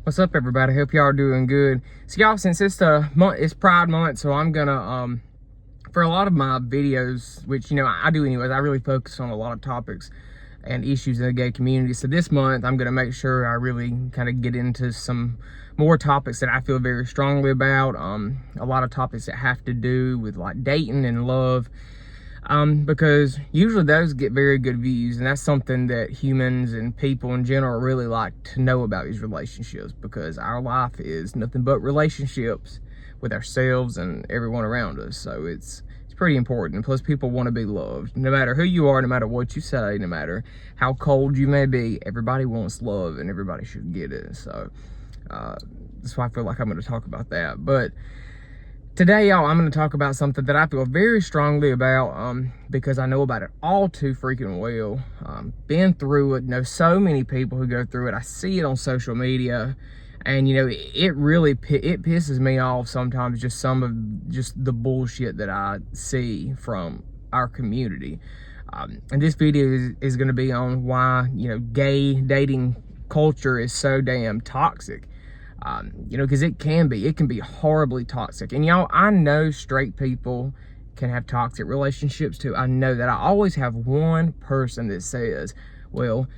What's up, everybody? Hope y'all are doing good. So y'all, since it's Pride Month, so I'm gonna for a lot of my videos, which I do anyways, I really focus on a lot of topics and issues in the gay community. So this month I'm gonna make sure I really kind of get into some more topics that I feel very strongly about. A lot of topics that have to do with like dating and love. Because usually those get very good views, and that's something that humans and people in general really like to know about, these relationships, because our life is nothing but relationships with ourselves and everyone around us. So it's pretty important. Plus, people want to be loved. No matter who you are, no matter what you say, no matter how cold you may be, everybody wants love and everybody should get it. So that's why I feel like I'm going to talk about that. But today, y'all, I'm going to talk about something that I feel very strongly about because I know about it all too freaking well. Been through it, know so many people who go through it. I see it on social media, and it really pisses me off sometimes, just some of the bullshit that I see from our community. And this video is going to be on why gay dating culture is so damn toxic. Because it can be horribly toxic. And y'all, I know straight people can have toxic relationships too. I know that. I always have one person that says, well,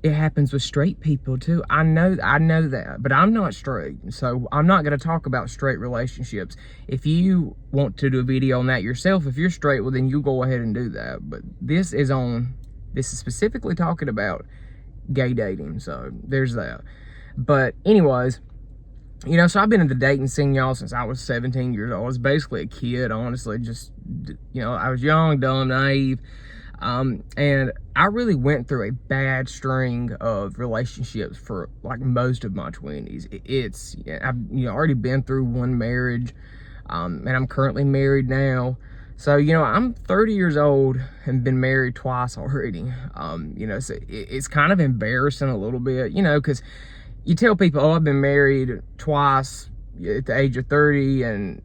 it happens with straight people too. I know that, but I'm not straight, so I'm not going to talk about straight relationships. If you want to do a video on that yourself, if you're straight, well, then you go ahead and do that. But this is specifically talking about gay dating, so there's that. But anyways, so I've been in the dating scene, y'all, since I was 17 years old. I was basically a kid, honestly. Just, I was young, dumb, naive. And I really went through a bad string of relationships for like most of my 20s. I've already been through one marriage, and I'm currently married now. So, I'm 30 years old and been married twice already. So it's kind of embarrassing a little bit, because you tell people, oh, I've been married twice at the age of 30, and,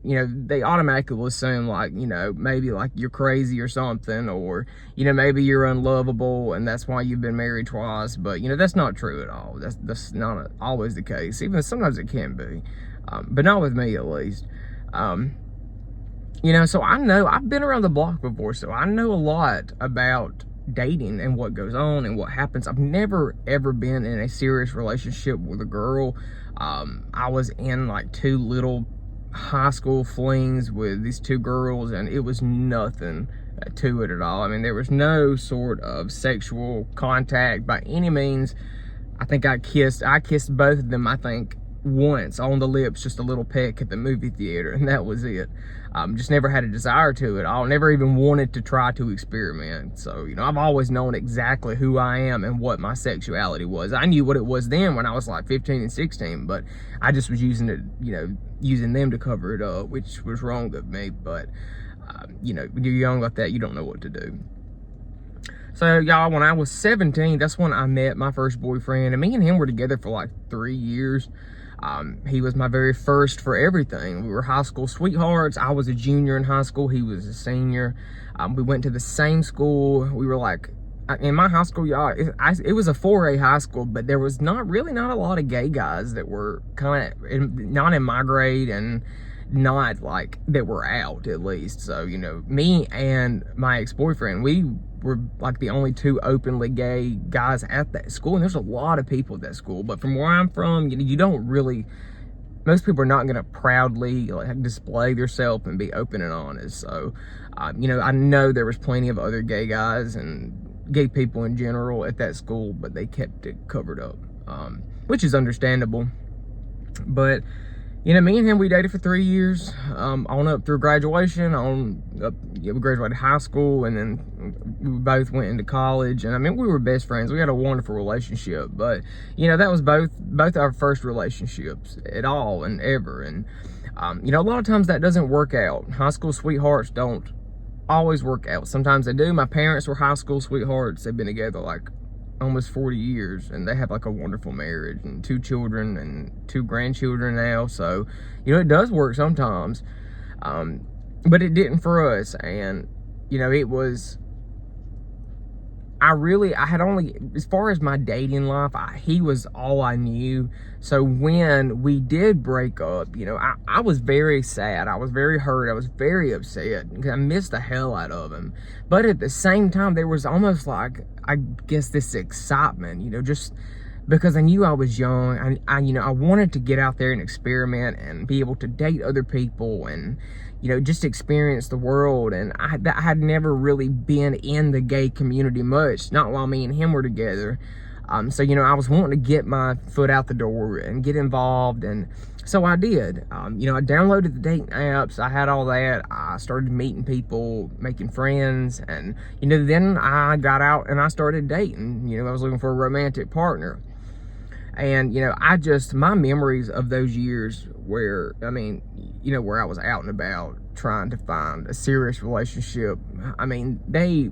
they automatically will assume like, maybe like you're crazy or something, or, maybe you're unlovable and that's why you've been married twice. But, that's not true at all. That's not always the case. Even sometimes it can be, but not with me at least. So I know, I've been around the block before, so I know a lot about dating and what goes on and what happens. I've never ever been in a serious relationship with a girl. I was in like 2 little high school flings with these 2 girls, and it was nothing to it at all. I mean, there was no sort of sexual contact by any means. I think I kissed both of them, I think, once on the lips, just a little peck at the movie theater, and that was it. Just never had a desire to it. I never even wanted to try to experiment. So, I've always known exactly who I am and what my sexuality was. I knew what it was then when I was like 15 and 16, but I just was using it, using them to cover it up, which was wrong of me. But, when you're young like that, you don't know what to do. So, y'all, when I was 17, that's when I met my first boyfriend, and me and him were together for like 3 years. He was my very first for everything. We were high school sweethearts. I was a junior in high school. He was a senior. We went to the same school. We were like, in my high school, y'all, it was a 4A high school, but there was not a lot of gay guys that were kind of not in my grade, and not like that were out, at least. So, me and my ex-boyfriend, we were like the only 2 openly gay guys at that school, and there's a lot of people at that school. But from where I'm from, you don't really, most people are not going to proudly like display themselves and be open and honest. So, I know there was plenty of other gay guys and gay people in general at that school, but they kept it covered up, which is understandable. But me and him, we dated for 3 years, on up through graduation, we graduated high school, and then we both went into college. And I mean, we were best friends. We had a wonderful relationship, but that was both our first relationships at all and ever. And a lot of times that doesn't work out. High school sweethearts don't always work out. Sometimes they do. My parents were high school sweethearts. They've been together like almost 40 years, and they have like a wonderful marriage and 2 children and 2 grandchildren now. So, it does work sometimes. But it didn't for us. And, it was I had only, as far as my dating life, he was all I knew. So when we did break up, you know, I was very sad. I was very hurt. I was very upset because I missed the hell out of him. But at the same time, there was almost like, I guess, this excitement, you know, just because I knew I was young. You know, I wanted to get out there and experiment and be able to date other people and, you know, just experience the world. And I had never really been in the gay community much, not while me and him were together. So, you know, I was wanting to get my foot out the door and get involved. And so I did. You know, I downloaded the dating apps. I had all that. I started meeting people, making friends. And, you know, then I got out and I started dating. You know, I was looking for a romantic partner. And, you know, my memories of those years where, I mean, you know, where I was out and about trying to find a serious relationship, I mean, they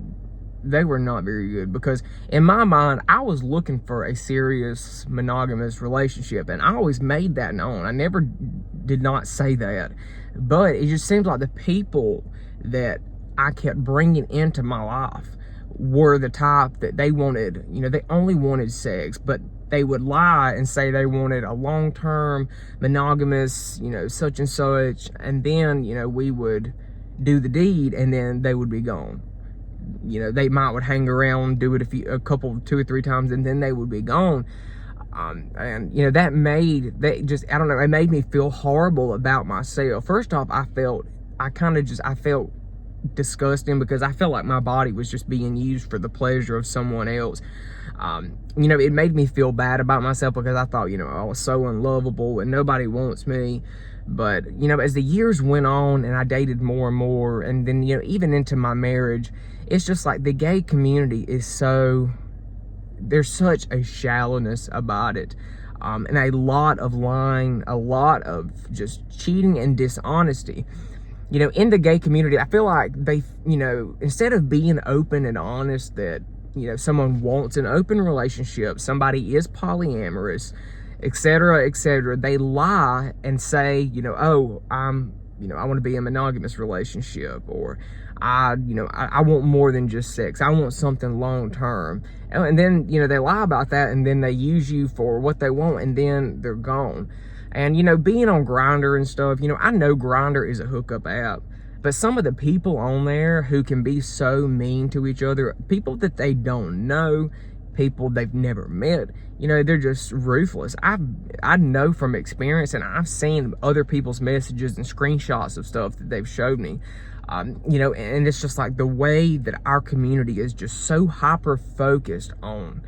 were not very good, because in my mind, I was looking for a serious monogamous relationship, and I always made that known. I never did not say that, but it just seems like the people that I kept bringing into my life were the type that they wanted, you know, they only wanted sex, but they would lie and say they wanted a long-term monogamous, you know, such and such, and then, you know, we would do the deed and then they would be gone. You know, they would hang around, do it a couple, 2 or 3 times, and then they would be gone. And, you know, I don't know, it made me feel horrible about myself. First off, I felt disgusting, because I felt like my body was just being used for the pleasure of someone else. You know, it made me feel bad about myself, because I thought, you know, I was so unlovable and nobody wants me. But, you know, as the years went on and I dated more and more, and then, you know, even into my marriage, it's just like the gay community there's such a shallowness about it. And a lot of lying, a lot of just cheating and dishonesty. You know, in the gay community, I feel like they, you know, instead of being open and honest that, you know, someone wants an open relationship, somebody is polyamorous, etc., they lie and say, you know, oh, I want to be in a monogamous relationship, or I want more than just sex. I want something long term. And then, you know, they lie about that, and then they use you for what they want, and then they're gone. And, you know, being on Grindr and stuff, you know, I know Grindr is a hookup app, but some of the people on there who can be so mean to each other, people that they don't know, people they've never met, you know, they're just ruthless. I know from experience, and I've seen other people's messages and screenshots of stuff that they've showed me. You know, and it's just like the way that our community is just so hyper focused on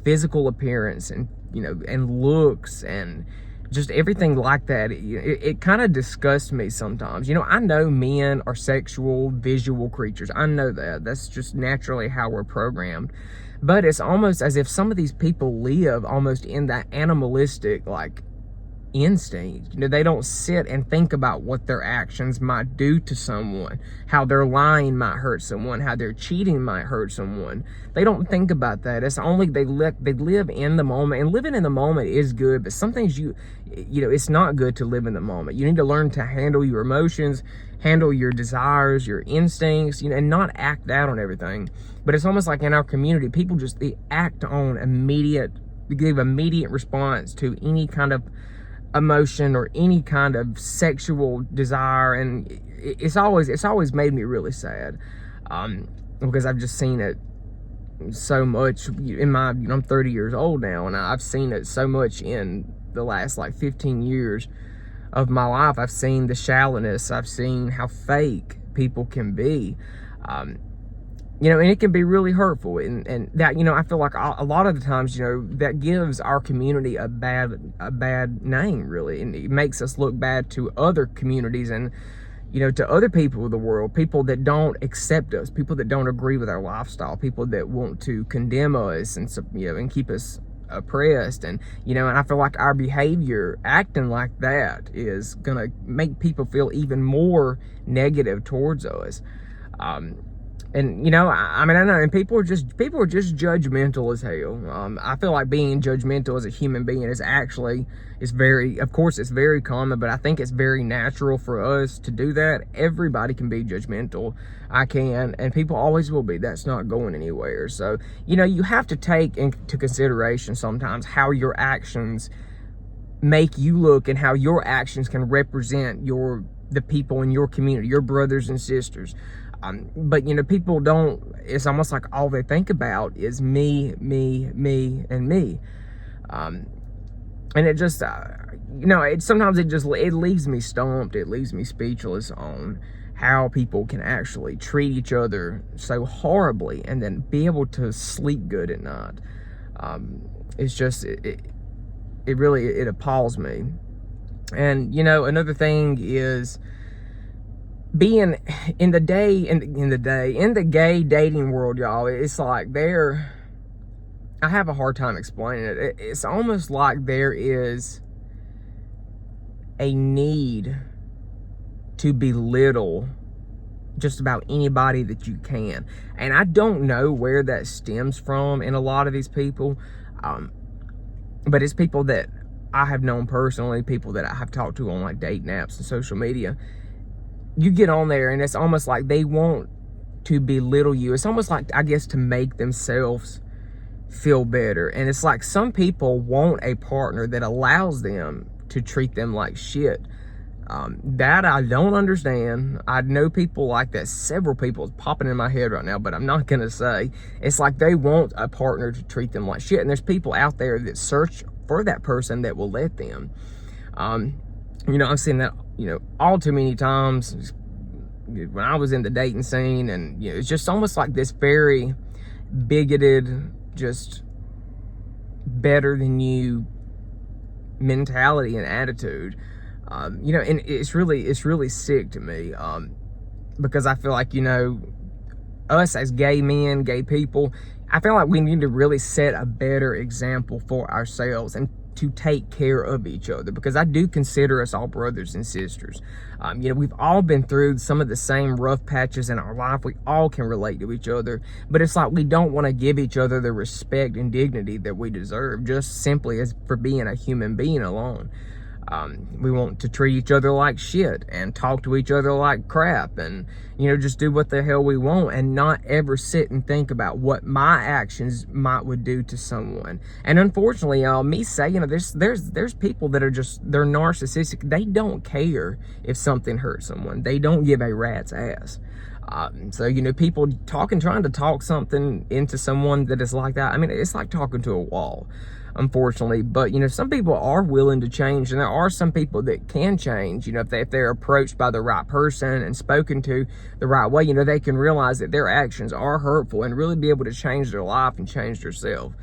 physical appearance and, you know, and looks and just everything like that. It kind of disgusts me sometimes. You know, I know men are sexual, visual creatures. I know that. That's just naturally how we're programmed. But it's almost as if some of these people live almost in that animalistic, like, instinct. You know, they don't sit and think about what their actions might do to someone, how their lying might hurt someone, how their cheating might hurt someone. They don't think about that. It's only they live in the moment, and living in the moment is good, but some things you know, it's not good to live in the moment. You need to learn to handle your emotions, handle your desires, your instincts, you know, and not act out on everything. But it's almost like in our community, people just, they give immediate response to any kind of emotion or any kind of sexual desire, and it's always made me really sad, because I've just seen it so much in my, you know, I'm 30 years old now, and I've seen it so much in the last like 15 years of my life. I've seen the shallowness. I've seen how fake people can be. You know, and it can be really hurtful, and that, you know, I feel like a lot of the times, you know, that gives our community a bad name, really, and it makes us look bad to other communities and, you know, to other people of the world, people that don't accept us, people that don't agree with our lifestyle, people that want to condemn us and, you know, and keep us oppressed. And, you know, and I feel like our behavior acting like that is gonna make people feel even more negative towards us. And you know, I mean, I know, and people are just judgmental as hell. I feel like being judgmental as a human being is very, of course, it's very common, but I think it's very natural for us to do that. Everybody can be judgmental. I can, and people always will be. That's not going anywhere. So, you know, you have to take into consideration sometimes how your actions make you look and how your actions can represent the people in your community, your brothers and sisters. But you know, people don't, it's almost like all they think about is me, and me. And it just, you know, sometimes it leaves me stumped. It leaves me speechless on how people can actually treat each other so horribly and then be able to sleep good at night. It's just, it really appalls me. And you know, another thing is, being in the gay dating world, y'all, it's like I have a hard time explaining it. It's almost like there is a need to belittle just about anybody that you can. And I don't know where that stems from in a lot of these people. But it's people that I have known personally, people that I have talked to on like dating apps and social media. You get on there and it's almost like they want to belittle you. It's almost like, I guess, to make themselves feel better. And it's like some people want a partner that allows them to treat them like shit. That I don't understand. I know people like that. Several people popping in my head right now, but I'm not going to say. It's like they want a partner to treat them like shit. And there's people out there that search for that person that will let them. You know, I've seen that, you know, all too many times when I was in the dating scene. And, you know, it's just almost like this very bigoted, just better than you mentality and attitude. You know, and it's really sick to me, because I feel like, you know, us as gay men, gay people, I feel like we need to really set a better example for ourselves and to take care of each other, because I do consider us all brothers and sisters. You know, we've all been through some of the same rough patches in our life. We all can relate to each other, but it's like we don't want to give each other the respect and dignity that we deserve, just simply as for being a human being alone. We want to treat each other like shit and talk to each other like crap and, you know, just do what the hell we want and not ever sit and think about what my actions would do to someone. And unfortunately, y'all, me saying there's people that are just, they're narcissistic. They don't care if something hurts someone. They don't give a rat's ass. So, you know, people trying to talk something into someone that is like that. I mean, it's like talking to a wall, unfortunately. But, you know, some people are willing to change, and there are some people that can change. You know, if they're approached by the right person and spoken to the right way, you know, they can realize that their actions are hurtful and really be able to change their life and change themselves.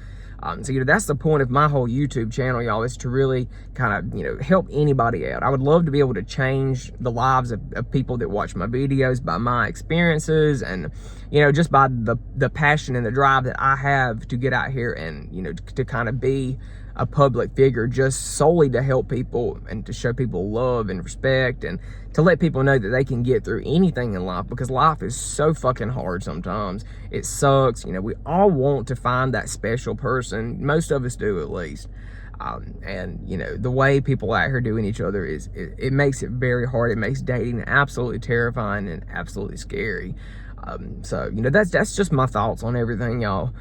So, you know, that's the point of my whole YouTube channel, y'all, is to really kind of, you know, help anybody out. I would love to be able to change the lives of people that watch my videos by my experiences and, you know, just by the passion and the drive that I have to get out here and, you know, to kind of be a public figure just solely to help people and to show people love and respect and to let people know that they can get through anything in life, because life is so fucking hard sometimes. It sucks. You know, we all want to find that special person. Most of us do, at least. And, you know, the way people out here doing each other it makes it very hard. It makes dating absolutely terrifying and absolutely scary. So, you know, that's just my thoughts on everything, y'all.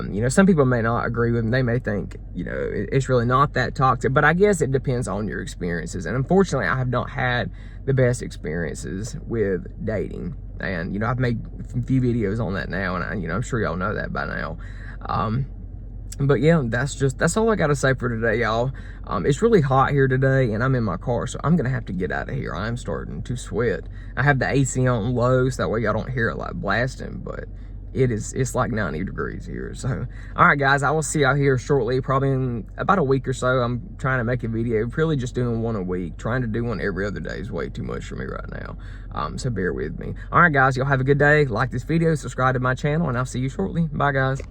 You know, some people may not agree with me. They may think, you know, it's really not that toxic, but I guess it depends on your experiences. And unfortunately, I have not had the best experiences with dating. And, you know, I've made a few videos on that now, and you know, I'm sure y'all know that by now. But yeah, that's all I got to say for today, y'all. It's really hot here today, and I'm in my car, so I'm going to have to get out of here. I'm starting to sweat. I have the AC on low, so that way y'all don't hear it like blasting, but it's like 90 degrees here. So, all right, guys, I will see y'all here shortly, probably in about a week or so. I'm trying to make a video, really just doing one a week. Trying to do one every other day is way too much for me right now. So bear with me. All right, guys, y'all have a good day. Like this video, subscribe to my channel, and I'll see you shortly. Bye, guys.